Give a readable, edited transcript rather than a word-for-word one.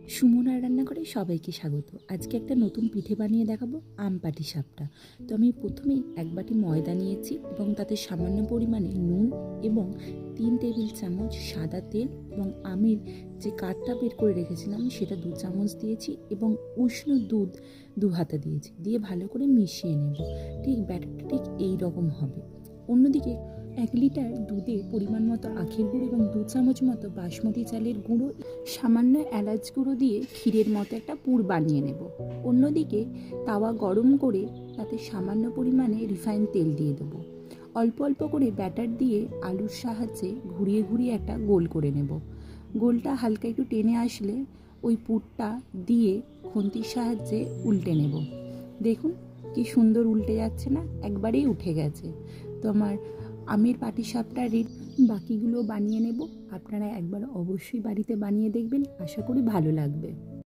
সুমনার রান্নাঘরে সবাইকে স্বাগত। আজকে একটা নতুন পিঠে বানিয়ে দেখাবো, আম পাটিসাপটা। তো আমি প্রথমেই এক বাটি ময়দা নিয়েছি এবং তাতে সামান্য পরিমাণে নুন এবং 3 টেবিল চামচ সাদা তেল এবং আমের যে কাঠটা বের করে রেখেছিলাম সেটা 2 চামচ দিয়েছি এবং উষ্ণ দুধ 2 হাতা দিয়েছি, দিয়ে ভালো করে মিশিয়ে নেব। ঠিক ব্যাটারটা ঠিক এই রকম হবে। অন্যদিকে 1 লিটার দুধে পরিমাণ মতো আখের গুঁড়ো এবং 2 চামচ মতো বাসমতি চালের গুঁড়ো, সামান্য এলাচ গুঁড়ো দিয়ে ক্ষীরের মতো একটা পুর বানিয়ে নেব। অন্যদিকে তাওয়া গরম করে তাতে সামান্য পরিমাণে রিফাইন তেল দিয়ে দেবো। অল্প অল্প করে ব্যাটার দিয়ে আলুর সাহায্যে ঘুরিয়ে ঘুরিয়ে একটা গোল করে নেব। গোলটা হালকা একটু টেনে আসলে ওই পুরটা দিয়ে খুন্তির সাহায্যে উল্টে নেব। দেখুন কি সুন্দর উল্টে যাচ্ছে না, একবারেই উঠে গেছে। তো আমার আমের পাটিসাপটা রেডি। বাকিগুলো বানিয়ে নেব। আপনারা একবার অবশ্যই বাড়িতে বানিয়ে দেখবেন, আশা করি ভালো লাগবে।